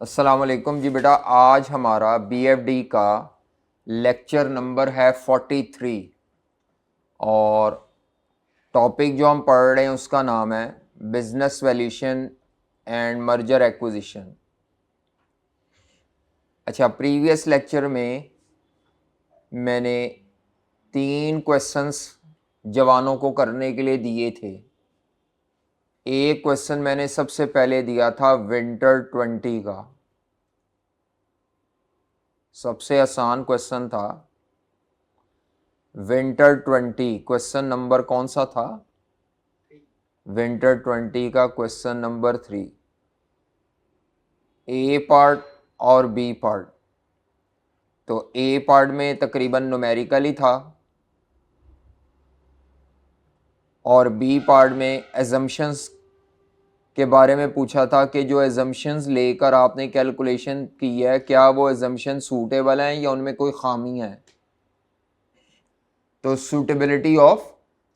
अस्सलाम वालेकुम जी बेटा। आज हमारा बीएफडी का लेक्चर नंबर है 43 और टॉपिक जो हम पढ़ रहे हैं उसका नाम है business valuation and merger acquisition. अच्छा, प्रीवियस लेक्चर में मैंने 3 क्वेश्चंस जवानों को करने के लिए दिए थे। एक क्वेश्चन मैंने सबसे पहले दिया था विंटर 20 का, सबसे आसान क्वेश्चन था विंटर 20। क्वेश्चन नंबर कौन सा था? विंटर 20 का क्वेश्चन नंबर 3। ए पार्ट और बी पार्ट। तो ए पार्ट में तकरीबन न्यूमेरिकल ही था और बी पार्ट में एजम्पशंस के बारे में पूछा था कि जो एजम्पशंस लेकर आपने कैलकुलेशन की है क्या वो एजम्पशन सूटेबल हैं या उनमें कोई खामी है। तो सूटेबिलिटी ऑफ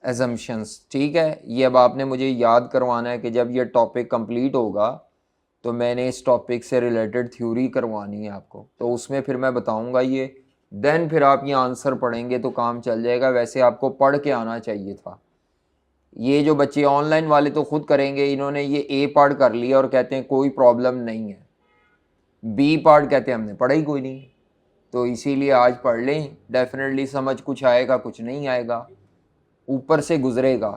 एजम्पशंस, ठीक है। ये अब आपने मुझे याद करवाना है कि जब ये टॉपिक कंप्लीट होगा तो मैंने इस टॉपिक से रिलेटेड थ्योरी करवानी है आपको, तो उसमें फिर मैं बताऊंगा ये। देन फिर आप ये आंसर पढ़ेंगे तो काम चल जाएगा। वैसे आपको पढ़ के आना चाहिए था। ये जो बच्चे ऑनलाइन वाले तो खुद करेंगे, इन्होंने ये ए पार्ट कर लिया और कहते हैं कोई प्रॉब्लम नहीं है, बी पार्ट कहते हैं हमने पढ़ा ही कोई नहीं। तो इसीलिए आज पढ़ लें, डेफिनेटली समझ कुछ आएगा कुछ नहीं आएगा, ऊपर से गुजरेगा।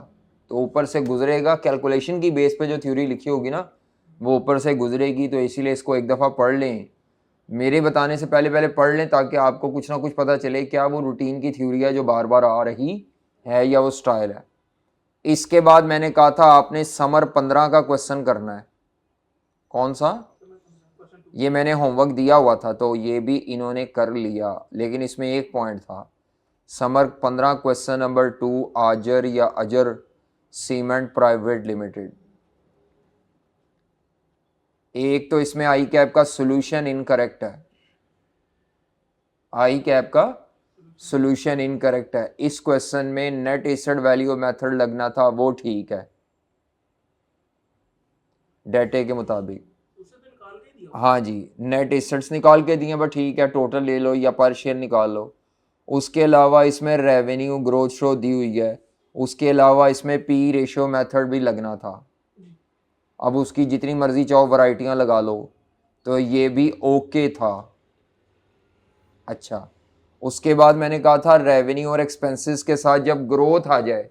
तो ऊपर से गुजरेगा, कैलकुलेशन की बेस पे जो थ्योरी लिखी होगी ना वो ऊपर से गुजरेगी। तो इसीलिए इसको एक दफ़ा पढ़ लें, मेरे बताने से पहले पहले पढ़ लें, ताकि आपको कुछ ना कुछ पता चले क्या वो रूटीन की थ्योरी है जो बार बार आ रही है या वो स्टाइल है। इसके बाद मैंने कहा था आपने समर 15 का क्वेश्चन करना है। कौन सा? ये मैंने होमवर्क दिया हुआ था तो ये भी इन्होंने कर लिया, लेकिन इसमें एक पॉइंट था। समर 15 क्वेश्चन नंबर 2, आजर या अजर सीमेंट प्राइवेट लिमिटेड। एक तो इसमें आई कैप का सोल्यूशन इनकरेक्ट है, आई कैप का सोल्यूशन इनकरेक्ट है। इस क्वेश्चन में नेट एसिड वैल्यू मेथड लगना था, वो ठीक है डेटे के मुताबिक। हाँ जी, नेट एसिड्स निकाल के दिए, बट ठीक है टोटल ले लो या पर शेयर निकाल लो। उसके अलावा इसमें रेवेन्यू ग्रोथ शो दी हुई है। उसके अलावा इसमें पी रेशियो मेथड भी लगना था। अब उसकी जितनी मर्जी चाहो वैरायटियां लगा लो, तो ये भी ओके था। अच्छा, उसके बाद मैंने कहा था रेवेन्यू और एक्सपेंसेस के साथ जब ग्रोथ आ जाए,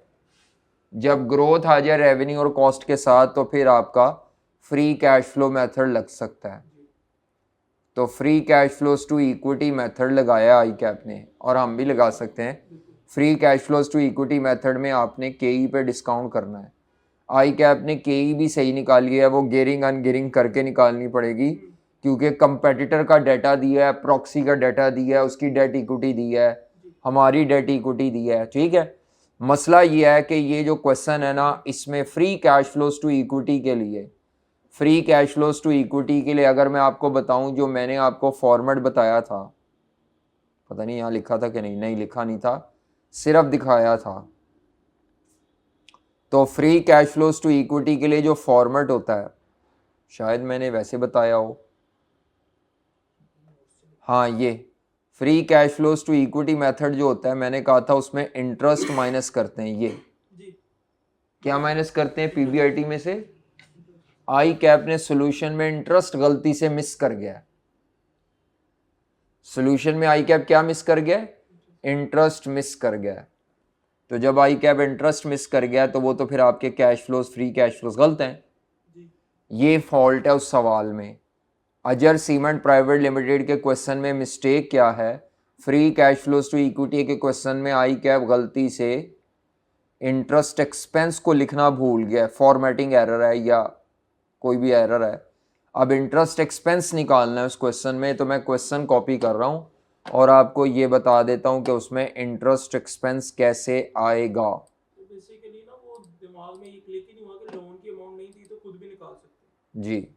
जब ग्रोथ आ जाए रेवेन्यू और कॉस्ट के साथ, तो फिर आपका फ्री कैश फ्लो मेथड लग सकता है। तो free cash flows to equity method लगाया आई कैप ने, और हम भी लगा सकते हैं। Free cash flows to equity method में आपने केई पे डिस्काउंट करना है। आई कैप ने केई भी सही निकाली है, वो गेयरिंग अनगियरिंग करके निकालनी पड़ेगी, क्योंकि कंपेटिटर का डाटा दिया है, प्रॉक्सी का डाटा दिया है, उसकी डेट इक्विटी दी है, हमारी डेट इक्विटी दी है, ठीक है। मसला ये है कि ये जो क्वेश्चन है ना, इसमें free cash flows to equity के लिए, free cash flows to equity के लिए अगर मैं आपको बताऊं, जो मैंने आपको फॉर्मेट बताया था, पता नहीं यहाँ लिखा था कि नहीं, नहीं लिखा नहीं था, सिर्फ दिखाया था। तो free cash flows to equity के लिए जो फॉर्मेट होता है, शायद मैंने वैसे बताया हो, हाँ ये free cash flows to equity method जो होता है, मैंने कहा था उसमें इंटरेस्ट माइनस करते हैं। ये क्या माइनस करते हैं? पीबीआईटी में से आई कैप ने सोल्यूशन में इंटरेस्ट गलती से मिस कर गया। सोल्यूशन में आई कैप क्या मिस कर गया? इंटरेस्ट मिस कर गया। तो जब आई कैप इंटरेस्ट मिस कर गया तो वो तो फिर आपके cash flows, free cash flows गलत हैं। ये फॉल्ट है उस सवाल में। अजर सीमेंट प्राइवेट लिमिटेड के क्वेश्चन में मिस्टेक क्या है? Free cash flows to equity के क्वेश्चन में आई कैप गलती से इंटरेस्ट एक्सपेंस को लिखना भूल गया, फॉर्मेटिंग एरर है या कोई भी एरर है। अब इंटरेस्ट एक्सपेंस निकालना है उस क्वेश्चन में, तो मैं क्वेश्चन कॉपी कर रहा हूँ और आपको ये बता देता हूँ कि उसमें इंटरेस्ट एक्सपेंस कैसे आएगा। तो बेसिकली ना वो दिमाग में ये क्लिक ही नहीं हुआ कि लोन की अमाउंट नहीं थी तो खुद भी निकाल सकते। जी,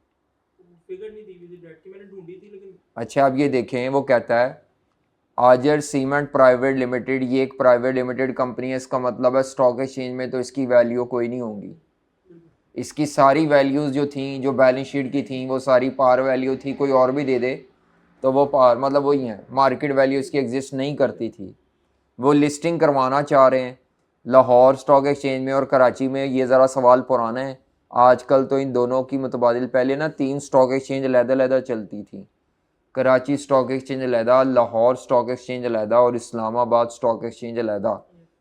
फिगर नहीं दी हुई थी डेट की, मैंने ढूंढी थी लेकिन। अच्छा अब ये देखें, वो कहता है आजर सीमेंट प्राइवेट लिमिटेड, ये एक प्राइवेट लिमिटेड कंपनी है, इसका मतलब है स्टॉक एक्सचेंज में तो इसकी वैल्यू कोई नहीं होगी। इसकी सारी वैल्यूज़ जो थी, जो बैलेंस शीट की थी, वो सारी पार वैल्यू थी। कोई और भी दे दे तो वो पार, मतलब वही है, मार्केट वैल्यू इसकी एग्जिस्ट नहीं करती थी। वो लिस्टिंग करवाना चाह रहे हैं लाहौर स्टॉक एक्सचेंज में और कराची में। ये ज़रा सवाल पुराना है, आजकल तो इन दोनों की मुतबादिल, पहले ना 3 स्टॉक एक्सचेंज अलहदा चलती थी। कराची स्टॉक एक्सचेंज अलहदा, लाहौर स्टॉक एक्सचेंज अलहदा और इस्लामाबाद स्टॉक एक्सचेंज अलहदा।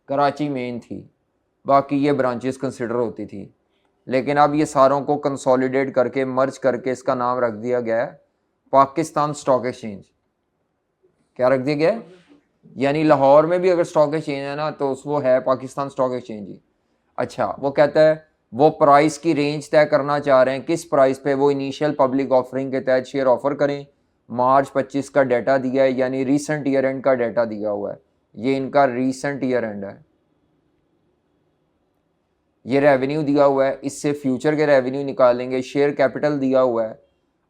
कराची मेन थी, बाकी ये ब्रांचेस कंसिडर होती थी। लेकिन अब ये सारों को कंसोलिडेट करके, मर्ज करके इसका नाम रख दिया गया है पाकिस्तान स्टॉक एक्सचेंज। क्या रख दिया गया है? यानी लाहौर में भी अगर स्टॉक एक्सचेंज है ना तो वो है पाकिस्तान स्टॉक एक्सचेंज ही। अच्छा, वो कहता है वो प्राइस की रेंज तय करना चाह रहे हैं, किस प्राइस पे वो इनिशियल पब्लिक ऑफरिंग के तहत शेयर ऑफर करें। मार्च 25 का डाटा दिया है, यानी रीसेंट ईयर एंड का डाटा दिया हुआ है। ये इनका रीसेंट ईयर एंड है। ये रेवेन्यू दिया हुआ है, इससे फ्यूचर के रेवेन्यू निकालेंगे। शेयर कैपिटल दिया हुआ है।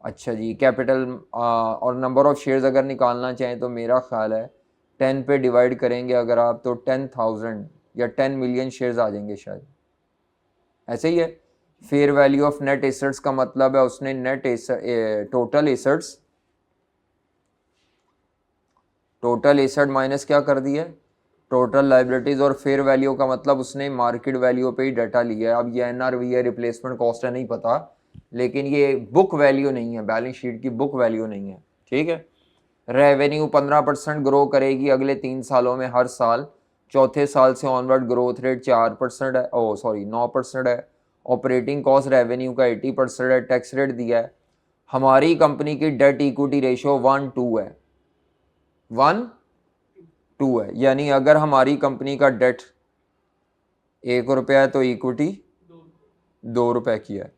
अच्छा जी, कैपिटल और नंबर ऑफ शेयर्स अगर निकालना चाहें तो मेरा ख्याल है 10 पे डिवाइड करेंगे अगर आप, तो 10,000 या 10 मिलियन शेयर्स आ जाएंगे शायद, ऐसे ही है। Fair value of net assets का मतलब है उसने नेट टोटल एसेट माइनस क्या कर दिया, टोटल लाइबिलिटीज, और फेयर वैल्यू का मतलब उसने मार्केट वैल्यू पे ही डाटा लिया है। अब ये एनआरवी है, रिप्लेसमेंट कॉस्ट है, नहीं पता, लेकिन ये बुक वैल्यू नहीं है, बैलेंस शीट की बुक वैल्यू नहीं है। ठीक है। रेवेन्यू 15% ग्रो करेगी अगले 3 सालों में हर साल। चौथे साल से ऑनवर्ड ग्रोथ रेट 4% है, 9% है। ऑपरेटिंग कॉस्ट रेवेन्यू का 80% है। टैक्स रेट दिया है। हमारी कंपनी की डेट इक्विटी रेशियो 1:2 है, 1:2 है। यानी अगर हमारी कंपनी का डेट 1 रुपया है तो इक्विटी 2 रुपए की है।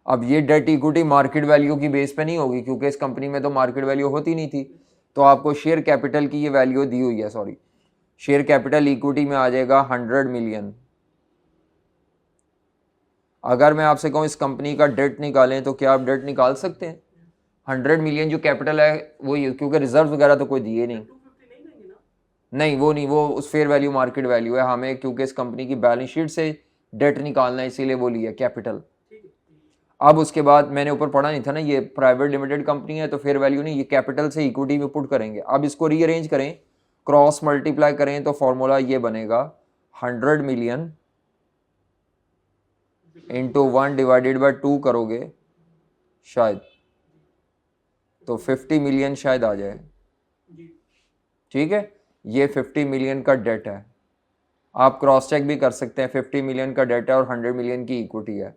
अब ये डेट इक्विटी मार्केट वैल्यू की बेस पे नहीं होगी, क्योंकि इस कंपनी में तो मार्केट वैल्यू होती नहीं थी। तो आपको शेयर कैपिटल की ये वैल्यू दी हुई है, सॉरी, शेयर कैपिटल इक्विटी में आ जाएगा 100 मिलियन। अगर मैं आपसे कहूँ इस कंपनी का डेट निकालें तो क्या आप डेट निकाल सकते हैं? 100 मिलियन जो कैपिटल है वही, क्योंकि रिजर्व वगैरह तो कोई दिए नहीं। 250 नहीं देंगे ना? नहीं, वो नहीं, वो उस फेयर वैल्यू मार्केट वैल्यू है हमें, क्योंकि इस कंपनी की बैलेंस शीट से डेट निकालना है, इसीलिए वो लिया कैपिटल। ठीक है। अब उसके बाद मैंने ऊपर पढ़ा नहीं था ना, ये प्राइवेट लिमिटेड कंपनी है तो फेयर वैल्यू नहीं, ये कैपिटल से इक्विटी में पुट करेंगे। अब इसको रीअरेंज करें, क्रॉस मल्टीप्लाई करें तो फॉर्मूला ये बनेगा 100 मिलियन इंटू 1 डिवाइडेड बाई 2 करोगे शायद तो 50 मिलियन शायद आ जाए। जी। ठीक है, ये 50 मिलियन का डेट है। आप क्रॉस चेक भी कर सकते हैं, 50 मिलियन का डेट है और 100 मिलियन की इक्विटी है,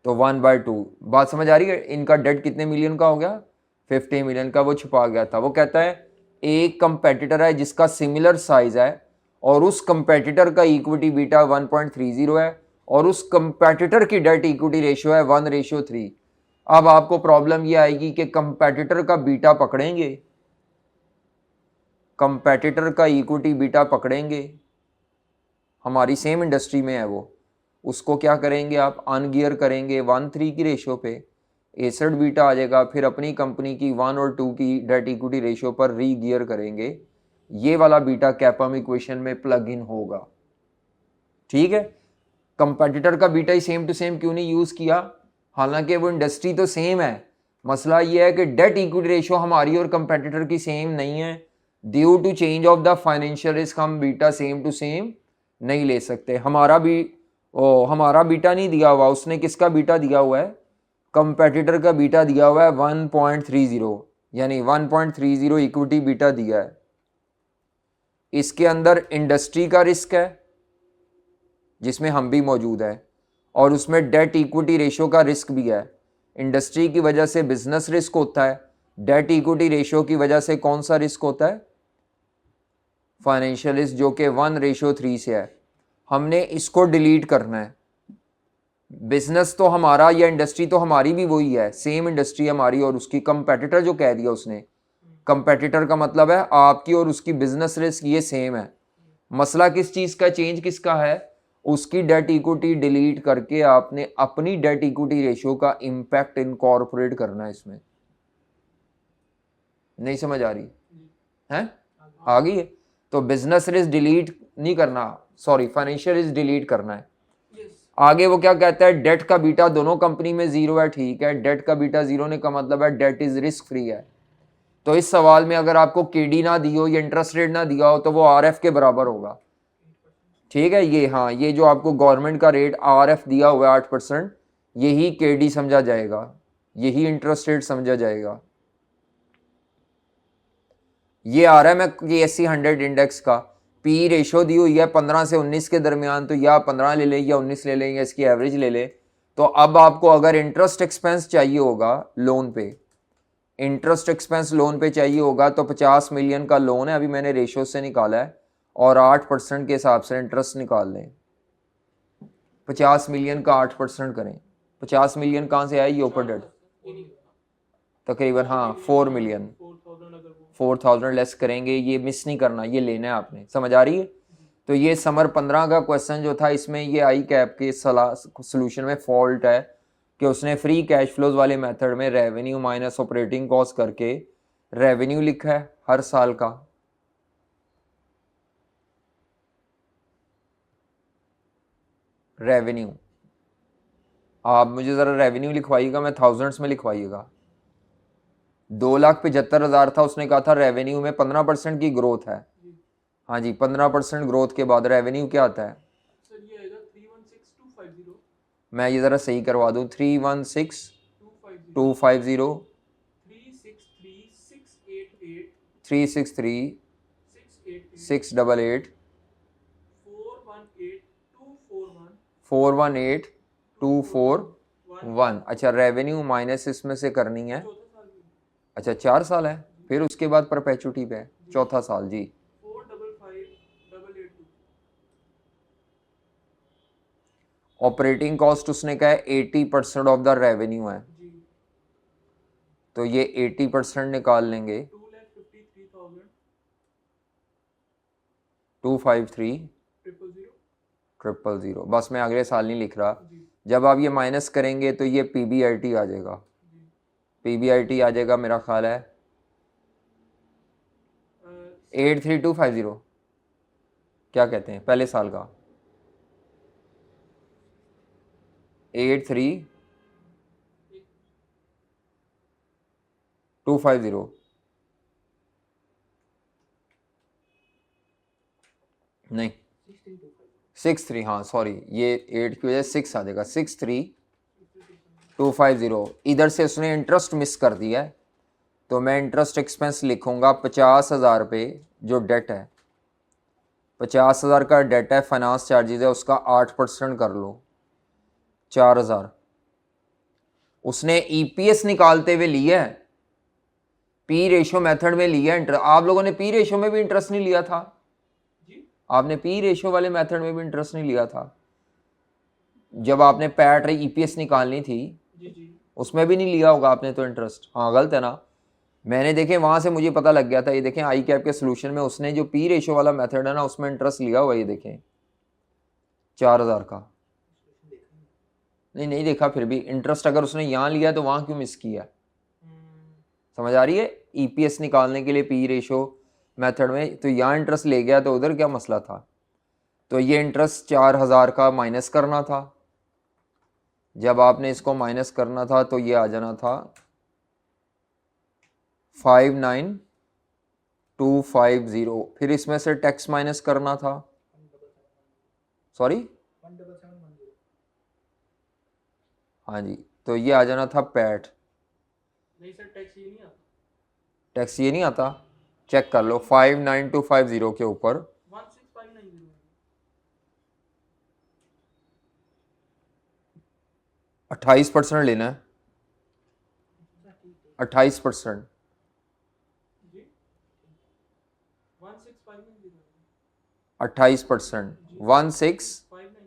तो 1/2। बात समझ आ रही है? इनका डेट कितने मिलियन का हो गया? 50 मिलियन का। वो छुपा गया था। वो कहता है एक कंपेटिटर है जिसका सिमिलर साइज है और उस कंपेटिटर का इक्विटी बीटा 1.30 है और उस कंपेटिटर की डेट इक्विटी रेशियो है 1:3। अब आपको प्रॉब्लम ये आएगी कि कंपेटिटर का बीटा पकड़ेंगे, कंपेटिटर का इक्विटी बीटा पकड़ेंगे, हमारी सेम इंडस्ट्री में है वो, उसको क्या करेंगे आप? अनगियर करेंगे 1:3 की रेशियो पे, एसेट बीटा आ जाएगा, फिर अपनी कंपनी की 1 और 2 की डेट इक्विटी रेशियो पर रीगियर करेंगे। ये वाला बीटा कैपम इक्वेशन में प्लग इन होगा। ठीक है। कंपेटिटर का बीटा ही सेम टू सेम क्यों नहीं यूज किया? हालांकि वो इंडस्ट्री तो सेम है, मसला ये है कि डेट इक्विटी रेशियो हमारी और कंपेटिटर की सेम नहीं है। Due to change of the financial risk हम बीटा सेम टू सेम नहीं ले सकते। हमारा बीटा नहीं दिया हुआ, उसने किसका बीटा दिया हुआ है? कंपेटिटर का बीटा दिया हुआ है 1.30, यानी 1.30 इक्विटी बीटा दिया है। इसके अंदर इंडस्ट्री का रिस्क है जिसमें हम भी मौजूद है और उसमें डेट इक्विटी रेशियो का रिस्क भी है। इंडस्ट्री की वजह से बिजनेस रिस्क होता है, डेट इक्विटी रेशियो की वजह से कौन सा रिस्क होता है? फाइनेंशियल रिस्क, जो कि 1:3 से है। हमने इसको डिलीट करना है। बिजनेस तो हमारा या इंडस्ट्री तो हमारी भी वही है, सेम इंडस्ट्री हमारी और उसकी। कंपेटिटर जो कह दिया उसने, कंपेटिटर का मतलब है आपकी और उसकी बिजनेस रिस्क ये सेम है। मसला किस चीज का चेंज किसका है? उसकी डेट इक्विटी डिलीट करके आपने अपनी डेट इक्विटी रेशियो का इंपैक्ट इनकॉर्पोरेट करना है इसमें। नहीं समझ आ रही है? आ गई है? तो बिजनेस रिस्क डिलीट नहीं करना, सॉरी, फाइनेंशियल रिस्क डिलीट करना है। Yes. आगे वो क्या कहता है, डेट का बीटा दोनों कंपनी में 0 है, ठीक है, डेट का बीटा 0 होने का मतलब है डेट इज रिस्क फ्री है। तो इस सवाल में अगर आपको केडी ना दी हो या इंटरेस्ट रेट ना दिया हो तो वो आरएफ के बराबर होगा, ठीक है। ये हाँ, ये जो आपको गवर्नमेंट का रेट आरएफ दिया हुआ है 8%, यही केडी समझा जाएगा, यही इंटरेस्ट रेट समझा जाएगा। ये आ रहा है मैं KSE 100 इंडेक्स का पी रेशो दी हुई है 15 से 19 के दरमियान, तो या 15 ले लें या 19 ले लें या इसकी एवरेज ले लें। तो अब आपको अगर इंटरेस्ट एक्सपेंस चाहिए होगा लोन पे, इंटरेस्ट एक्सपेंस लोन पे चाहिए होगा तो 50 मिलियन का लोन है, अभी मैंने रेशो से निकाला है, और 8% के हिसाब से इंटरेस्ट निकाल लें। 50 मिलियन का 8% करें, 50 मिलियन कहाँ से आया, ये ऊपर डेट तकरीबन हाँ 4 मिलियन, 4000 लेस करेंगे, ये मिस नहीं करना, ये लेना है आपने, समझ आ रही है। तो ये समर 15 का क्वेश्चन जो था, इसमें ये आई कैप के सोल्यूशन में फॉल्ट है कि उसने फ्री कैश फ्लोज वाले मेथड में रेवेन्यू माइनस ऑपरेटिंग कॉस्ट करके रेवेन्यू लिखा है हर साल का, रेवेन्यू। आप मुझे ज़रा रेवेन्यू लिखवाइएगा, मैं थाउजेंड्स में लिखवाइएगा। 2,75,000 था, उसने कहा था रेवेन्यू में 15% की ग्रोथ है। हाँ जी, 15% ग्रोथ के बाद रेवेन्यू क्या आता है सर? ये आएगा 316,250। मैं ये ज़रा सही करवा दूँ, 316,250, 363,688, 363,688, 418,241, 418,241। अच्छा, रेवेन्यू माइनस इसमें से करनी है, चौथा साल भी अच्छा 4 साल है, फिर उसके बाद परपेचुटी पे है, चौथा साल जी। 455,882। ऑपरेटिंग कॉस्ट उसने कहा है 80% ऑफ द रेवेन्यू है, जी तो ये 80% निकाल लेंगे, 2,53,000 253,000, बस मैं अगले साल नहीं लिख रहा। जी जब आप ये माइनस करेंगे तो ये पीबीआईटी आ जाएगा, जी पीबीआईटी आ जाएगा मेरा ख्याल है 83250, क्या कहते हैं पहले साल का, 83250, नहीं 63, हाँ सॉरी, ये 8 की वजह 6 आ जाएगा, 63,250। इधर से उसने इंटरेस्ट मिस कर दिया है, तो मैं इंटरेस्ट एक्सपेंस लिखूंगा 50,000 पे, जो डेट है 50,000 का डेट है, फाइनेंस चार्जेस है उसका 8% कर लो, 4,000। उसने ईपीएस निकालते हुए लिया है, पी रेशो मेथड में लिया इंटरेस्ट। आप लोगों ने पी रेशो में भी इंटरेस्ट नहीं लिया था, जी आपने पी रेशो वाले मेथड में भी इंटरेस्ट नहीं लिया था, जब आपने पैट ईपीएस निकालनी थी जी जी उसमें भी नहीं लिया होगा आपने तो इंटरेस्ट, हाँ गलत है ना। मैंने देखे वहां से मुझे पता लग गया था, ये देखें आई कैप के सोल्यूशन में उसने जो पी रेशो वाला मेथड है ना उसमें इंटरेस्ट लिया हुआ, ये देखें 4,000 का, नहीं देखा, फिर भी इंटरेस्ट अगर उसने यहाँ लिया तो वहाँ क्यों मिस किया, समझ आ रही है। ईपीएस निकालने के लिए पी रेशो मेथड में तो यहाँ इंटरेस्ट ले गया, तो उधर क्या मसला था। तो ये इंटरेस्ट 4,000 का माइनस करना था, जब आपने इसको माइनस करना था तो ये आ जाना था 59,250, फिर इसमें से टैक्स माइनस करना था, सॉरी हाँ जी, तो ये आ जाना था पैट। नहीं सर, टैक्स ये नहीं आता। टैक्स ये नहीं आता, चेक कर लो 59,250 के ऊपर 16,590 28% लेना है, 28%, जी 16,590 28%, 16 590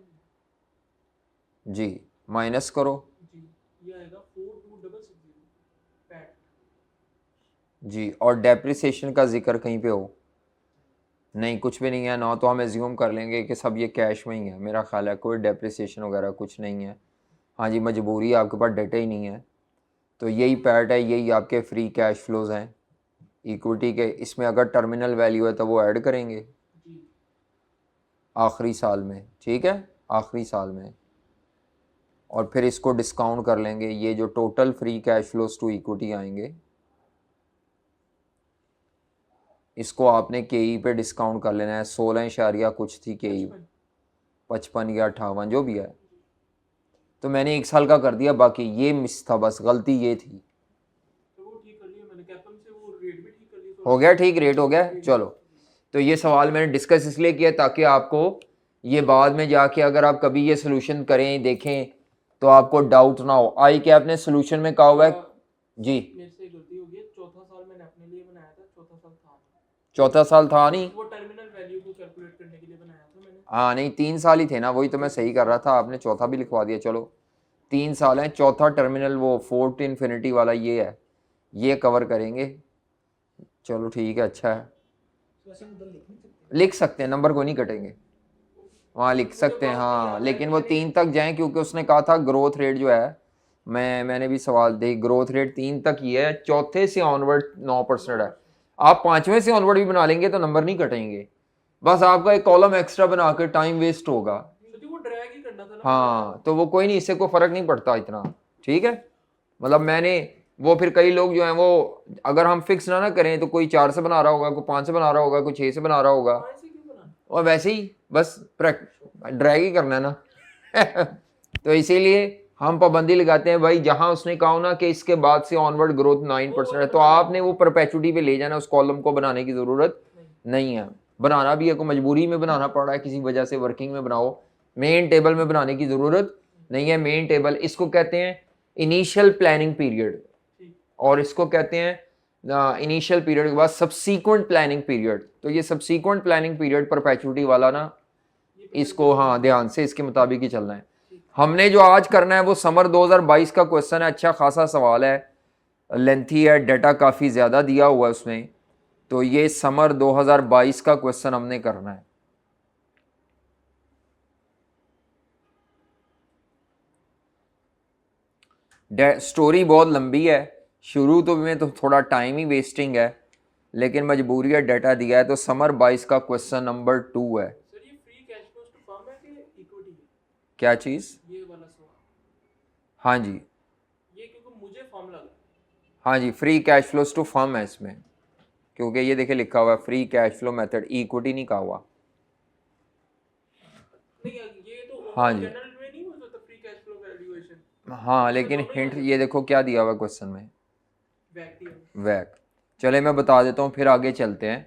जी, माइनस करो जी, ये आएगा 4,260 पैट। जी, और डेप्रिसिएशन का जिक्र कहीं पे हो, नहीं कुछ भी नहीं है ना, तो हम एज्यूम कर लेंगे कि सब ये कैश में ही है, मेरा ख्याल है कोई डेप्रिसिएशन वगैरह कुछ नहीं है। हाँ जी, मजबूरी है, आपके पास डेटा ही नहीं है, तो यही पैट है, यही आपके फ्री कैश फ्लोज हैं इक्विटी के। इसमें अगर टर्मिनल वैल्यू है तो वो ऐड करेंगे जी आखिरी साल में, ठीक है, आखिरी साल में। और फिर इसको डिस्काउंट कर लेंगे, ये जो total free cash flows to equity आएंगे इसको आपने केई पे डिस्काउंट कर लेना है। 16 इशारिया कुछ थी केई, 55 या 58 जो भी है, तो मैंने 1 साल का कर दिया, बाकी ये मिस था, बस गलती ये थी। तो वो ठीक कर लिया मैंने, कैपम से वो रेट भी ठीक कर लिया, हो गया ठीक, रेट हो गया। चलो, तो ये सवाल मैंने डिस्कस इसलिए किया ताकि आपको ये बाद में जाके अगर आप कभी ये सोल्यूशन करें देखें तो आपको डाउट ना हो। आई क्या आपने सोल्यूशन में कहा हुआ है जी, मेरे से गलती हो गई, चौथा साल मैंने अपने लिए बनाया था, चौथा साल था चौथा साल था नहीं, वो टर्मिनल वैल्यू को कैलकुलेट करने के लिए बनाया था मैंने। हाँ नहीं 3 साल ही थे ना, वही तो मैं सही कर रहा था, आपने चौथा भी लिखवा दिया। चलो 3 साल है, चौथा टर्मिनल वो फोर्थ इन्फिनिटी वाला ये है, ये कवर करेंगे। चलो ठीक है, अच्छा है, लिख सकते हैं, नंबर को नहीं कटेंगे, वहाँ लिख सकते हैं हाँ, लेकिन वो 3 तक जाएं क्योंकि उसने कहा था ग्रोथ रेट जो है, मैंने भी सवाल दे, ग्रोथ रेट 3 तक ही है, चौथे से ऑनवर्ड 9% है। आप 5वें से ऑनवर्ड भी बना लेंगे तो नंबर नहीं कटेंगे, बस आपका एक कॉलम एक्स्ट्रा बना के टाइम वेस्ट होगा। वो ड्रैग ही करना था ना। हाँ तो वो कोई नहीं, इससे कोई फर्क नहीं पड़ता इतना, ठीक है। मतलब मैंने वो फिर कई लोग जो हैं वो अगर हम फिक्स ना करें तो कोई 4 से बना रहा होगा, कोई 5 से बना रहा होगा, कोई 6 से बना रहा होगा, ऐसे क्यों बना? और वैसे ही बस ड्रैग ही करना है ना तो इसीलिए हम पाबंदी लगाते हैं भाई, जहां उसने कहा ना कि इसके बाद से ऑनवर्ड ग्रोथ 9% है, तो आपने वो परपेचुटी पे ले जाना, उस कॉलम को बनाने की जरूरत नहीं है। बनाना भी है, को मजबूरी में बनाना पड़ रहा है किसी वजह से, वर्किंग में बनाओ, मेन टेबल में बनाने की जरूरत नहीं है। मेन टेबल इसको कहते हैं इनिशियल प्लानिंग पीरियड, और इसको कहते हैं इनिशियल पीरियड के बाद सब्सीक्वेंट प्लानिंग पीरियड। तो ये सब्सीक्वेंट प्लानिंग पीरियड परपेचुटी वाला ना, इसको हाँ ध्यान से इसके मुताबिक ही चलना है। हमने जो आज करना है वो समर 2022 का क्वेश्चन है, अच्छा खासा सवाल है, लेंथी है, डाटा काफ़ी ज़्यादा दिया हुआ है उसमें, तो ये समर 2022 का क्वेश्चन हमने करना है। स्टोरी बहुत लंबी है, शुरू तो में तो थोड़ा टाइम ही वेस्टिंग है, लेकिन मजबूरी है, डाटा दिया है, तो समर 22 का क्वेश्चन नंबर 2 है। सर ये free cash flows to firm है कि इक्विटी है? क्या चीज़? ये वाला सवाल। हाँ जी, ये क्योंकि मुझे फॉर्म लगा। हाँ जी, free cash flows to firm है इसमें, क्योंकि ये देखिए लिखा हुआ है free cash flow method, equity नहीं कहा हुआ। नहीं ये तो हाँ जी, जनरल में नहीं हो सकता फ्री कैश फ्लो वैल्यूएशन। हाँ लेकिन हिंट ये देखो क्या दिया हुआ क्वेश्चन में, वैक। चले मैं बता देता हूँ, फिर आगे चलते हैं,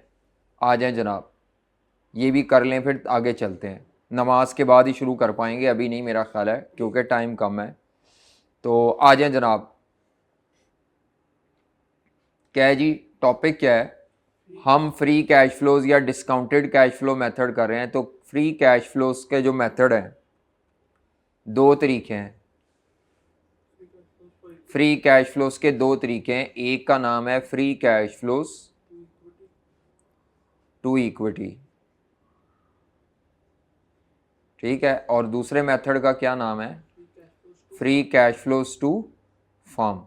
आ जाएं जनाब, ये भी कर लें फिर आगे चलते हैं। नमाज के बाद ही शुरू कर पाएंगे, अभी नहीं मेरा ख्याल है क्योंकि टाइम कम है। तो आ जाएं जनाब, क्या है जी, टॉपिक क्या है, हम फ्री कैश फ्लोज या डिस्काउंटेड कैश फ्लो मेथड कर रहे हैं। तो फ्री कैश फ्लोज के जो मेथड हैं, 2 तरीके हैं, फ्री कैश फ्लोज के 2 तरीके हैं, एक का नाम है free cash flows to equity, ठीक है, और दूसरे मेथड का क्या नाम है, free cash flows to firm.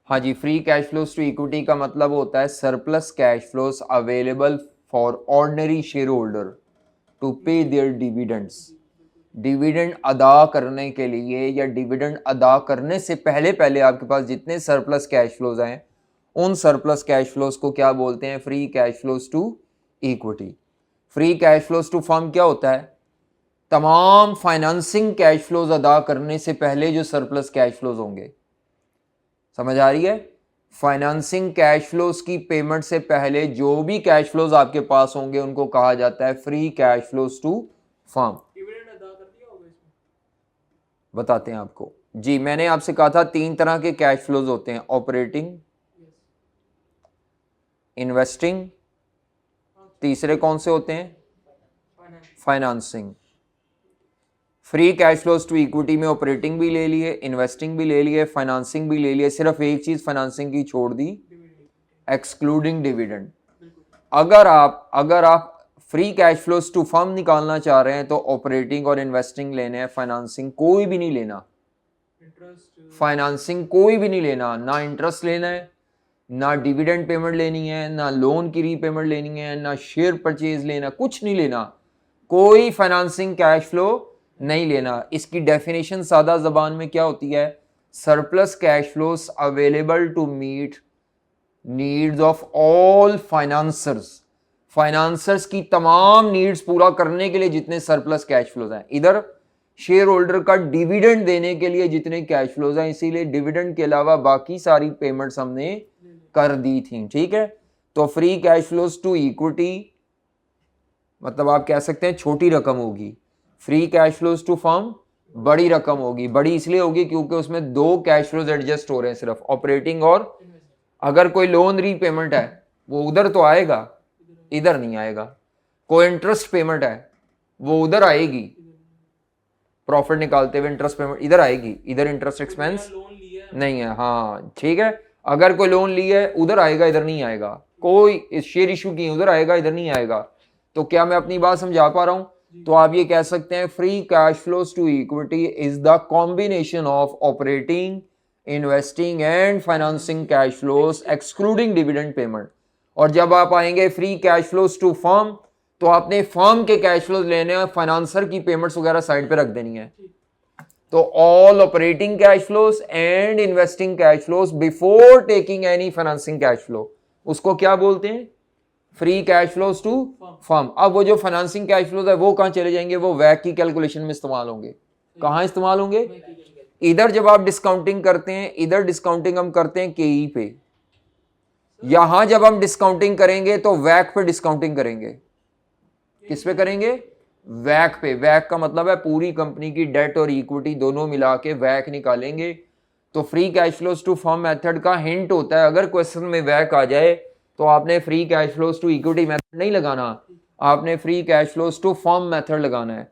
हाँ जी, free cash flows to equity का मतलब होता है surplus cash flows available for ordinary share holder to pay their dividends. Dividend अदा करने के लिए या डिविडेंड अदा करने से पहले पहले आपके पास जितने सरप्लस कैश फ्लोज हैं, उन सरप्लस कैश फ्लोज को क्या बोलते हैं, free cash flows to equity. Free cash flows to firm क्या होता है, तमाम फाइनेंसिंग कैश फ्लोज अदा करने से पहले जो सरप्लस कैश फ्लोज होंगे, समझ आ रही है, फाइनेंसिंग कैश फ्लोज की पेमेंट से पहले जो भी कैश फ्लोज आपके पास होंगे उनको कहा जाता है free cash flows to firm. Dividend अदा कर दिया होगा इसमें, बताते हैं आपको जी। मैंने आपसे कहा था 3 तरह के कैश फ्लोज होते हैं, ऑपरेटिंग, इन्वेस्टिंग, तीसरे कौन से होते हैं, financing. Free cash flows to equity में ऑपरेटिंग भी ले लिए, इन्वेस्टिंग भी ले लिए, फाइनेंसिंग भी ले लिए, सिर्फ एक चीज फाइनेंसिंग की छोड़ दी, एक्सक्लूडिंग डिविडेंड। अगर आप free cash flows to firm निकालना चाह रहे हैं तो ऑपरेटिंग और इन्वेस्टिंग लेने हैं, फाइनेंसिंग कोई भी नहीं लेना, फाइनेंसिंग कोई भी नहीं लेना, ना इंटरेस्ट लेना है, ना डिविडेंड पेमेंट लेनी है, ना लोन की रीपेमेंट लेनी है, ना शेयर परचेज लेना, कुछ नहीं लेना, कोई फाइनेंसिंग कैश फ्लो नहीं लेना। इसकी डेफिनेशन सादा जबान में क्या होती है? Surplus cash flows available to meet needs of all financers. Financers की तमाम नीड्स पूरा करने के लिए जितने सरप्लस कैश फ्लोज हैं, इधर शेयर होल्डर का डिविडेंड देने के लिए जितने कैश फ्लोज हैं, इसीलिए डिविडेंड के अलावा बाकी सारी पेमेंट्स हमने कर दी थी। ठीक है, तो free cash flows to equity मतलब आप कह सकते हैं छोटी रकम होगी, free cash flows to firm बड़ी रकम होगी। बड़ी इसलिए होगी क्योंकि उसमें दो कैश फ्लोज एडजस्ट हो रहे हैं, सिर्फ ऑपरेटिंग और अगर कोई लोन रीपेमेंट है वो उधर तो आएगा, इधर नहीं आएगा। कोई इंटरेस्ट पेमेंट है वो उधर आएगी, प्रॉफिट निकालते हुए इंटरेस्ट पेमेंट इधर आएगी, इधर इंटरेस्ट एक्सपेंस नहीं है। हाँ ठीक है, अगर कोई लोन लिया है उधर आएगा, इधर नहीं आएगा। कोई शेयर इशू की उधर आएगा, इधर नहीं आएगा। तो क्या मैं अपनी बात समझा पा रहा हूं? तो आप ये कह सकते हैं free cash flows to equity is the combination of operating, investing and financing cash flows excluding dividend payment. और जब आप आएंगे free cash flows to firm, तो आपने फर्म के कैश फ्लोज लेने हैं, फाइनेंसर की पेमेंट्स वगैरह साइड पे रख देनी है। तो all operating cash flows and investing cash flows before taking any financing cash flow, उसको क्या बोलते हैं? Free cash flows to firm. अब वो जो फाइनेंसिंग कैश फ्लोज है वो कहां चले जाएंगे? वो वैक की कैलकुलेशन में इस्तेमाल होंगे। कहां इस्तेमाल होंगे? इधर जब आप डिस्काउंटिंग करते हैं, इधर डिस्काउंटिंग हम करते हैं केई पे, यहां जब हम डिस्काउंटिंग करेंगे तो वैक पे डिस्काउंटिंग करेंगे। किस पे करेंगे? वैक पे। वैक का मतलब है पूरी कंपनी की डेट और इक्विटी दोनों मिला के वैक निकालेंगे। तो free cash flows to firm method का हिंट होता है, अगर क्वेश्चन में वैक आ जाए तो आपने free cash flows to equity method नहीं लगाना, आपने free cash flows to firm method लगाना है।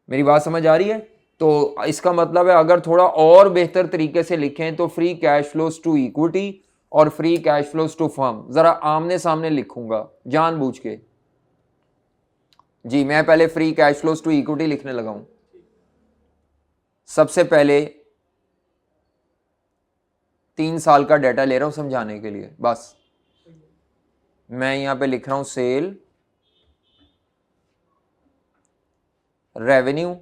मेरी बात समझ आ रही है? तो इसका मतलब है अगर थोड़ा और बेहतर तरीके से लिखें तो free cash flows to equity और free cash flows to firm जरा आमने सामने लिखूंगा जानबूझ के। जी मैं पहले free cash flows to equity लिखने लगा हूं। सबसे पहले 3 साल का डाटा ले रहा हूं समझाने के लिए बस। मैं यहां पे लिख रहा हूं सेल रेवेन्यू,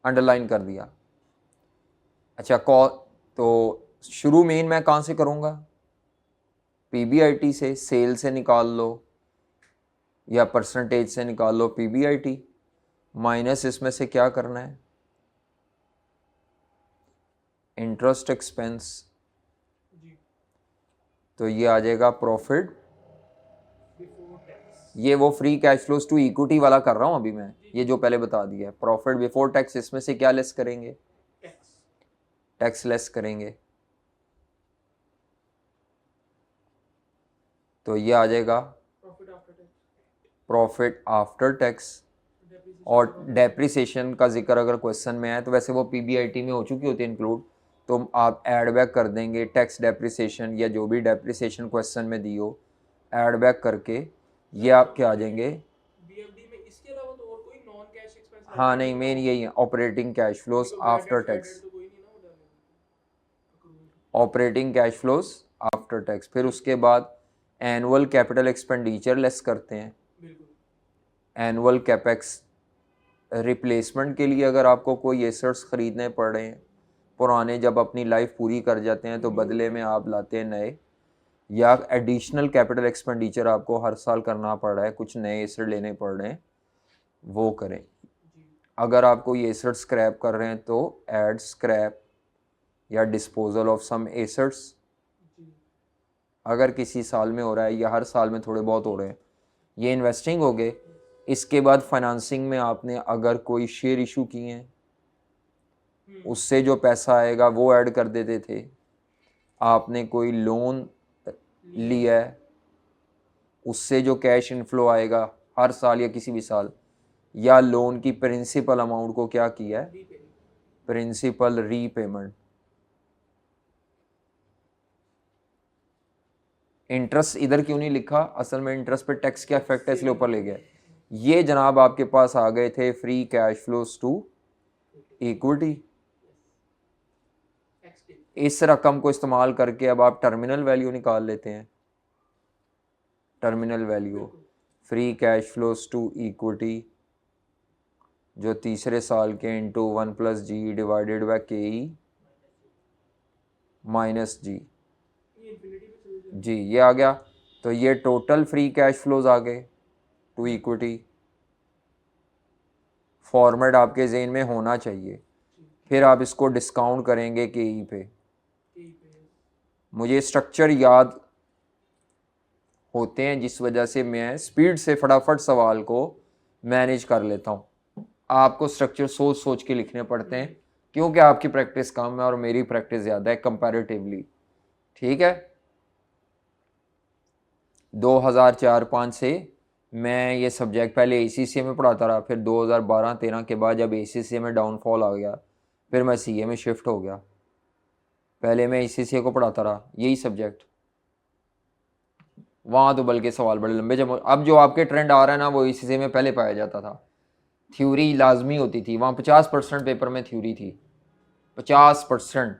अंडरलाइन कर दिया। अच्छा तो शुरू मेन मैं कहां से करूंगा? पीबीआईटी से। सेल से निकाल लो या परसेंटेज से निकाल लो पीबीआईटी, माइनस इसमें से क्या करना है? Interest expense. तो ये आ जाएगा प्रॉफिट। ये वो free cash flows to equity वाला कर रहा हूं अभी मैं, ये जो पहले बता दिया है। प्रॉफिट बिफोर टैक्स, इसमें से क्या लेस करेंगे? टैक्स लेस करेंगे। तो ये आ जाएगा प्रॉफिट आफ्टर टैक्स। और डेप्रिसिएशन का जिक्र अगर क्वेश्चन में है तो वैसे वो पीबीआईटी में हो चुकी होती है इंक्लूड, तो आप ऐड बैक कर देंगे टैक्स डेप्रिसिएशन या जो भी डेप्रिसिएशन क्वेश्चन में दी हो, ऐड बैक करके ये आपके आ जाएंगे। बीएफडी में इसके अलावा तो और कोई नॉन कैश एक्सपेंस? हाँ नहीं, मेन यही है operating cash flows after tax. Operating cash flows after tax. फिर उसके बाद एनुअल कैपिटल एक्सपेंडिचर लेस करते हैं। एनुअल कैपेक्स रिप्लेसमेंट के लिए अगर आपको कोई एसेट्स ख़रीदने पड़ रहे हैं पुराने, जब अपनी लाइफ पूरी कर जाते हैं तो बदले में आप लाते हैं नए, या एडिशनल कैपिटल एक्सपेंडिचर आपको हर साल करना पड़ रहा है, कुछ नए एसेट लेने पड़ रहे हैं, वो करें। अगर आप कोई एसेट स्क्रैप कर रहे हैं तो ऐड स्क्रैप या डिस्पोजल ऑफ सम एसेट्स। अगर किसी साल में हो रहा है या हर साल में थोड़े बहुत हो रहे हैं, ये इन्वेस्टिंग हो गए। इसके बाद फाइनेंसिंग में आपने अगर कोई शेयर इशू किए हैं उससे जो पैसा आएगा वो ऐड कर देते थे। आपने कोई लोन लिया है उससे जो कैश इनफ्लो आएगा हर साल या किसी भी साल, या लोन की प्रिंसिपल अमाउंट को क्या किया है? Principal repayment. इंटरेस्ट इधर क्यों नहीं लिखा? असल में इंटरेस्ट पे टैक्स क्या इफेक्ट है इसलिए ऊपर ले गया। ये जनाब आपके पास आ गए थे free cash flows to equity. इस रकम को इस्तेमाल करके अब आप टर्मिनल वैल्यू निकाल लेते हैं। Terminal value free cash flows to equity जो तीसरे साल के into 1+G divided by KE minus G। ये इन्फिनिटी पे चले जाए। जी ये आ गया। तो ये टोटल फ्री कैश फ्लोज आ गए टू इक्विटी। फॉर्मेट आपके जेन में होना चाहिए। फिर आप इसको डिस्काउंट करेंगे KE पे। ठीक है। मुझे स्ट्रक्चर याद होते हैं जिस वजह से मैं स्पीड से फटाफट सवाल को मैनेज कर लेता हूँ। आपको स्ट्रक्चर सोच सोच के लिखने पड़ते हैं क्योंकि आपकी प्रैक्टिस कम है और मेरी प्रैक्टिस ज़्यादा है कंपैरेटिवली। ठीक है। 2004-05 से मैं ये सब्जेक्ट पहले ACCA में पढ़ाता रहा, फिर 2012-13 के बाद जब ACCA में डाउनफॉल आ गया फिर मैं CA में शिफ्ट हो गया। पहले मैं ACCA को पढ़ाता रहा यही सब्जेक्ट। वहाँ तो बल्कि सवाल बड़े लंबे, जब अब जो आपके ट्रेंड आ रहा है ना वो ACCA में पहले पाया जाता था। थ्योरी लाजमी होती थी वहाँ, 50% पेपर में थ्योरी थी, 50%।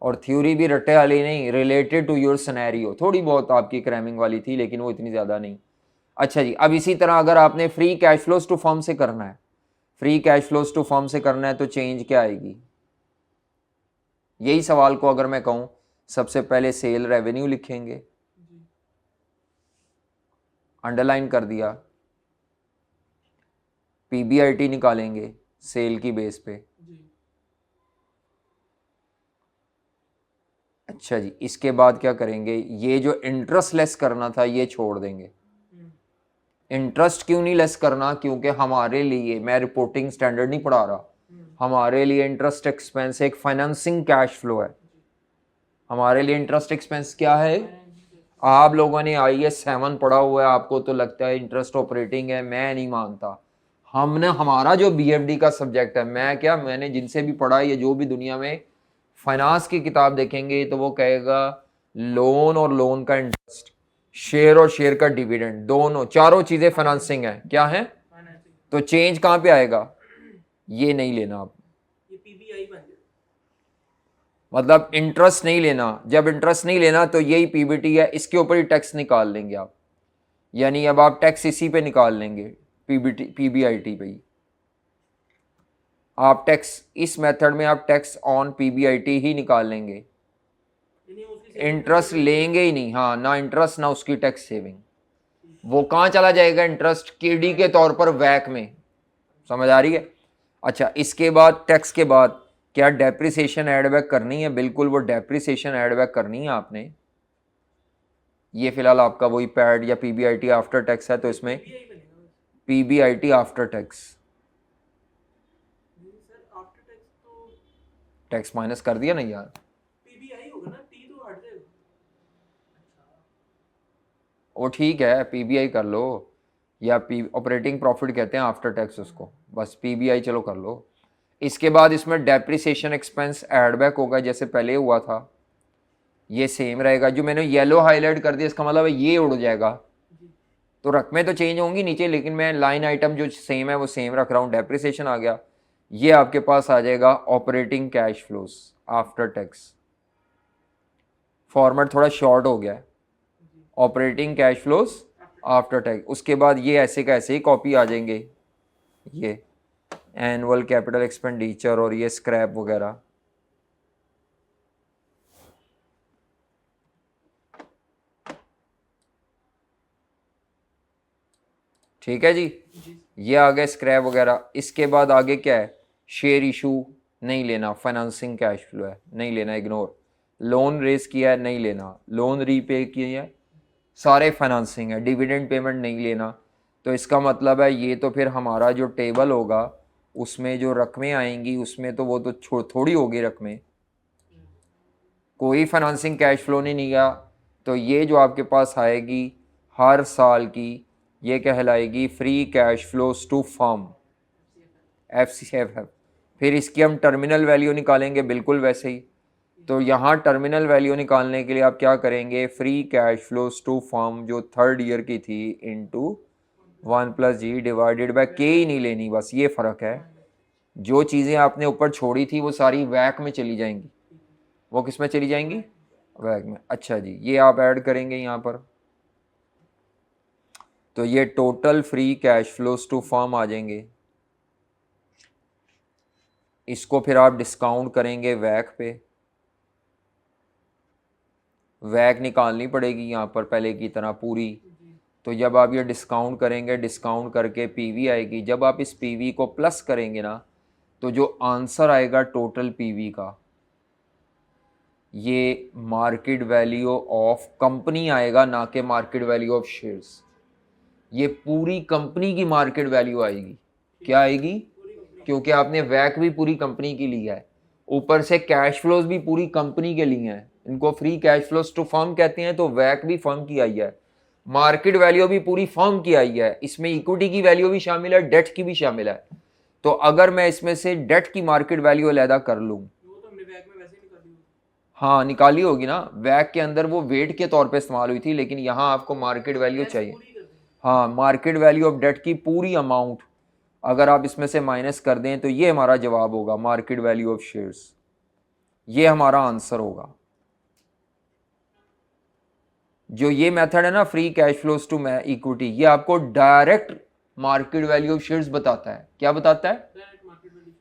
और थ्योरी भी रट्टे वाली नहीं, रिलेटेड टू योर सिनेरियो। थोड़ी बहुत आपकी क्रैमिंग वाली थी लेकिन वो इतनी ज़्यादा नहीं। अच्छा जी, अब इसी तरह अगर आपने free cash flows to firm से करना है, free cash flows to firm से करना है तो चेंज क्या आएगी? यही सवाल को अगर मैं कहूँ सबसे पहले सेल रेवेन्यू लिखेंगे, जी अंडरलाइन कर दिया, PBIT निकालेंगे सेल की बेस पे। जी। अच्छा जी, इसके बाद क्या करेंगे? ये जो इंटरेस्ट लेस करना था ये छोड़ देंगे। इंटरेस्ट क्यों नहीं लेस करना? क्योंकि हमारे लिए, मैं रिपोर्टिंग स्टैंडर्ड नहीं पढ़ा रहा, हमारे लिए इंटरेस्ट एक्सपेंस एक फाइनेंसिंग कैश फ्लो है। हमारे लिए इंटरेस्ट एक्सपेंस क्या है? आप लोगों ने IAS 7 पढ़ा हुआ है, आपको तो लगता है इंटरेस्ट ऑपरेटिंग है, मैं नहीं मानता। हमने, हमारा जो BFD का सब्जेक्ट है, मैं क्या, मैंने जिनसे भी पढ़ा है, जो भी दुनिया में फाइनेंस की किताब देखेंगे तो वो कहेगा लोन और लोन का इंटरेस्ट, शेयर और शेयर का डिविडेंड, दोनों चारों चीजें फाइनेंसिंग है। क्या है? तो चेंज कहाँ पे आएगा? ये नहीं लेना आप, ये PBI बन जाए। मतलब इंटरेस्ट नहीं लेना। जब इंटरेस्ट नहीं लेना तो यही PBT है, इसके ऊपर ही टैक्स निकाल लेंगे आप। यानी अब आप टैक्स इसी पे निकाल लेंगे, PBIT पे ही। आप टैक्स इस मेथड में आप टैक्स ऑन PBIT ही निकाल लेंगे, यानी उसकी saving इंटरेस्ट भी लेंगे ही नहीं। हाँ, ना इंटरेस्ट ना उसकी टैक्स सेविंग। वो कहाँ चला जाएगा? इंटरेस्ट KD के तौर पर वैक में। समझ आ रही है? अच्छा, इसके बाद टैक्स के बाद क्या डेप्रिसिएशन एड बैक करनी है? बिल्कुल, वो डेप्रिसिएशन एड बैक करनी है आपने। ये फिलहाल आपका वही पैड या PBIT आफ्टर टैक्स है तो इसमें PBI बनेगा बस। PBIT आफ्टर टैक्स, नहीं सर, आफ्टर टैक्स तो टैक्स माइनस कर दिया ना यार। PBI होगा ना, T तो हट जाएगा। वो ठीक है, PBI कर लो, या ऑपरेटिंग प्रॉफिट कहते हैं आफ्टर टैक्स उसको, बस PBI चलो कर लो। इसके बाद इसमें डेप्रिसिएशन एक्सपेंस एड बैक होगा जैसे पहले हुआ था, ये सेम रहेगा। जो मैंने येलो हाईलाइट कर दिया इसका मतलब है ये उड़ जाएगा। तो रकमें तो चेंज होंगी नीचे, लेकिन मैं लाइन आइटम जो सेम है वो सेम रख रहा हूँ। डेप्रिसिएशन आ गया, ये आपके पास आ जाएगा operating cash flows after tax. Format थोड़ा शॉर्ट हो गया है, operating cash flows after tax. उसके बाद ये ऐसे का ऐसे ही कॉपी आ जाएंगे, ये एनुअल कैपिटल एक्सपेंडिचर और ये स्क्रैप वगैरह। ठीक है जी, ये आ गया स्क्रैप वगैरह। इसके बाद आगे क्या है? शेयर इशू नहीं लेना, फाइनेंसिंग कैश फ्लो है, नहीं लेना, इग्नोर। लोन रेज किया है, नहीं लेना। लोन रीपे किया है, सारे फाइनेंसिंग है। डिविडेंड पेमेंट नहीं लेना। तो इसका मतलब है ये तो फिर हमारा जो टेबल होगा उसमें जो रकमें आएंगी उसमें तो वो तो थोड़ी होगी रकमें, कोई फाइनेंसिंग कैश फ्लो नहीं गया। तो ये जो आपके पास आएगी हर साल की, ये कहलाएगी free cash flows to firm, FCF। फिर इसकी हम टर्मिनल वैल्यू निकालेंगे बिल्कुल वैसे ही। तो यहाँ टर्मिनल वैल्यू निकालने के लिए आप क्या करेंगे? Free cash flows to firm जो थर्ड ईयर की थी into 1+G divided by K ही नहीं लेनी, बस ये फ़र्क है। जो चीज़ें आपने ऊपर छोड़ी थी वो सारी वैक में चली जाएंगी। वो किस में चली जाएंगी? वैक में। अच्छा जी, ये आप ऐड करेंगे यहाँ पर, तो ये total free cash flows to firm आ जाएंगे। इसको फिर आप डिस्काउंट करेंगे वैक पे, वैक निकालनी पड़ेगी यहाँ पर पहले की तरह पूरी। तो जब आप ये डिस्काउंट करेंगे, डिस्काउंट करके पीवी आएगी, जब आप इस पीवी को प्लस करेंगे ना, तो जो आंसर आएगा टोटल पीवी का, ये मार्केट वैल्यू ऑफ कंपनी आएगा, ना कि मार्केट वैल्यू ऑफ शेयर्स। ये पूरी कंपनी की मार्केट वैल्यू आएगी। क्या आएगी? क्योंकि आपने वैक भी पूरी कंपनी की लिया है, ऊपर से कैश फ्लोज भी पूरी कंपनी के लिए हैं, इनको free cash flows to firm कहते हैं, तो वैक भी फर्म की आई है, मार्केट वैल्यू भी पूरी फर्म की आई है, इसमें इक्विटी की वैल्यू भी शामिल है, डेट की भी शामिल है। तो अगर मैं इसमें से डेट की मार्केट वैल्यू अलहदा कर लूँ, हाँ निकाली होगी ना, वैक के अंदर वो वेट के तौर पे इस्तेमाल हुई थी, लेकिन यहाँ आपको मार्केट वैल्यू चाहिए। हाँ, मार्केट वैल्यू ऑफ डेट की पूरी अमाउंट अगर आप इसमें से माइनस कर दें तो ये हमारा जवाब होगा, मार्केट वैल्यू ऑफ शेयर्स। ये हमारा आंसर होगा। जो ये मेथड है ना, free cash flows to equity, ये आपको direct market value of shares बताता है। क्या बताता है?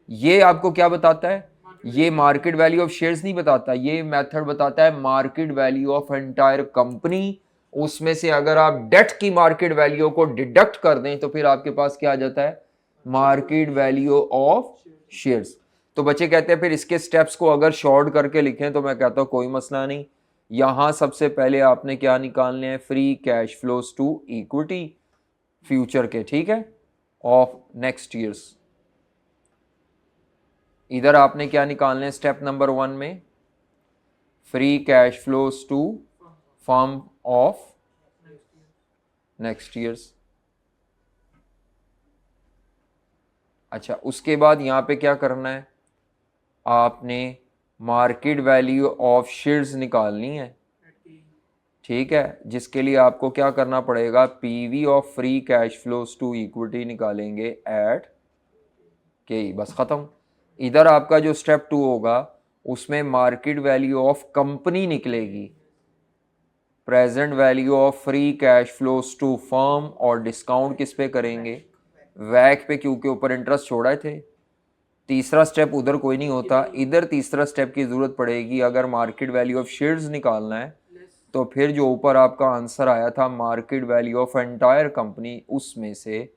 ये आपको क्या बताता है? ये मार्केट वैल्यू ऑफ शेयर्स नहीं बताता, ये मेथड बताता है market value of entire company. उसमें से अगर आप डेट की मार्केट वैल्यू को डिडक्ट कर दें तो फिर आपके पास क्या आ जाता है? Market value of shares. तो बच्चे कहते हैं फिर इसके स्टेप्स को अगर शॉर्ट करके लिखें तो मैं कहता हूं कोई मसला नहीं। यहां सबसे पहले आपने क्या निकालने हैं? Free cash flows to equity future के, ठीक है, ऑफ नेक्स्ट ईयर्स। इधर आपने क्या निकालने हैं स्टेप नंबर 1 में? Free cash flows to firm of next years. अच्छा, उसके बाद यहां पे क्या करना है? आपने मार्केट वैल्यू ऑफ शेयर्स निकालनी है, ठीक है, जिसके लिए आपको क्या करना पड़ेगा? PV of free cash flows to equity निकालेंगे एट के, बस खत्म। इधर आपका जो स्टेप 2 होगा उसमें मार्केट वैल्यू ऑफ कंपनी निकलेगी, present value of free cash flows to firm, और डिस्काउंट किस पे करेंगे? वैक पे, क्योंकि ऊपर इंटरेस्ट छोड़ा थे। तीसरा स्टेप उधर कोई नहीं होता, इधर तीसरा स्टेप की जरूरत पड़ेगी। अगर मार्केट वैल्यू ऑफ शेयर्स निकालना है तो फिर जो ऊपर आपका आंसर आया था market value of entire company, उसमें से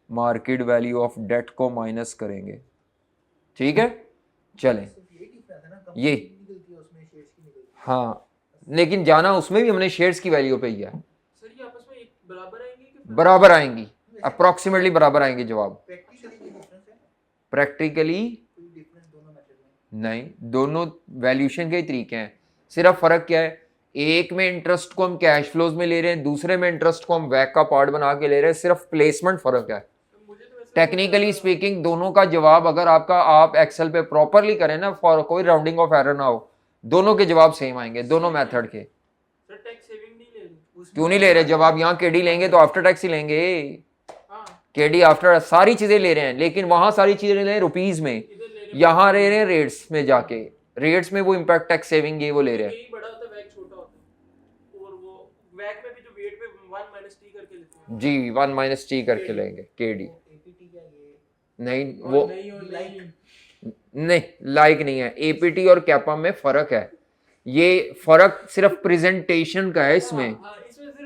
मार्केट वैल्यू ऑफ डेट को माइनस करेंगे, ठीक है। चलें, ये हाँ, लेकिन जाना उसमें भी हमने शेयर्स की वैल्यू पे ही है। सर ये आपस में एक बराबर आएंगे कि बराबर आएंगी, अप्रोक्सीमेटली बराबर आएंगे जवाब। प्रैक्टिकली नहीं, दोनों वैल्यूएशन के ही तरीके हैं, सिर्फ फर्क क्या है? एक में इंटरेस्ट को हम कैश फ्लोज में ले रहे हैं, दूसरे में इंटरेस्ट को हम वैक का पार्ट बना के ले रहे हैं, सिर्फ प्लेसमेंट फर्क है। टेक्निकली स्पीकिंग दोनों का जवाब अगर आप एक्सेल पे प्रॉपरली करें ना, फॉर कोई राउंडिंग ऑफ एरर ना हो, दोनों के जवाब सेम आएंगे, दोनों मेथड के। सर टैक्स सेविंग नहीं ले रहे? क्यों नहीं ले रहे? जब आप यहाँ केडी लेंगे तो आफ्टर टैक्स ही लेंगे। केडी आफ्टर सारी चीजें ले रहे हैं, लेकिन वहां सारी चीजें ले रहे हैं रुपीज में, यहाँ ले रहे हैं रेट्स में जाके, रेट्स में वो इम्पैक्ट टैक्स सेविंग ये वो ले रहे हैं। बड़ा होता है, वैक छोटा होता है, और वो वैक में भी जो वेट पे 1 माइनस टी करके लेते हैं जी, 1 माइनस टी करके लेंगे केडी। नहीं, वो नहीं, लाइक नहीं है। एपीटी और कैपा में फर्क है, ये फर्क सिर्फ प्रेजेंटेशन का है।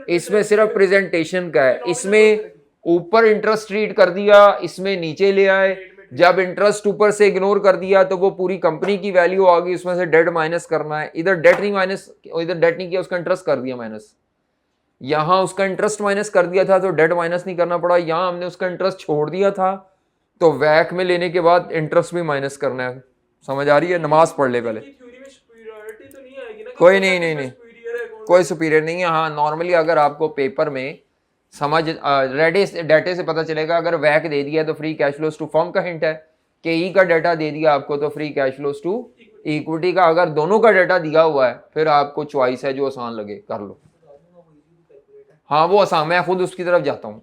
इसमें सिर्फ प्रेजेंटेशन का है। इसमें ऊपर इंटरेस्ट ट्रीट कर दिया, इसमें नीचे ले आए। जब इंटरेस्ट ऊपर से इग्नोर कर दिया तो वो पूरी कंपनी की वैल्यू आ गई, उसमें से डेट माइनस करना है। इधर डेट नहीं माइनस, इधर डेट नहीं किया, उसका इंटरेस्ट कर दिया माइनस। यहां उसका इंटरेस्ट माइनस कर दिया था तो डेट माइनस नहीं करना पड़ा। यहां हमने उसका इंटरेस्ट छोड़ दिया था तो वैक में लेने के बाद इंटरेस्ट भी माइनस करना है। समझ आ रही है? नमाज पढ़ ले पहले। कोई नहीं, कोई सुपीरियर नहीं है। हाँ, नॉर्मली अगर आपको पेपर में समझ डाटे से पता चलेगा, अगर वैक दे दिया तो free cash flows to firm का हिंट है, के ई का डाटा दे दिया आपको तो free cash flows to equity का। अगर दोनों का डाटा दिया हुआ है फिर आपको चॉइस है, जो आसान लगे कर लो। हाँ वो आसान, मैं खुद उसकी तरफ जाता हूँ,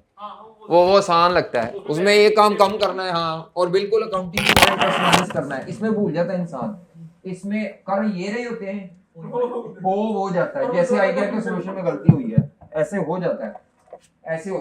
वो आसान लगता है, उसमें एक काम कम करना है। हाँ, और बिल्कुल अकाउंटिंग माइनस करना है, इसमें भूल जाता है इंसान। इसमें कर ये रहे होते हैं, हो जाता है, जैसे आई के सोल्यूशन में गलती हुई है ऐसे हो जाता है, ऐसे हो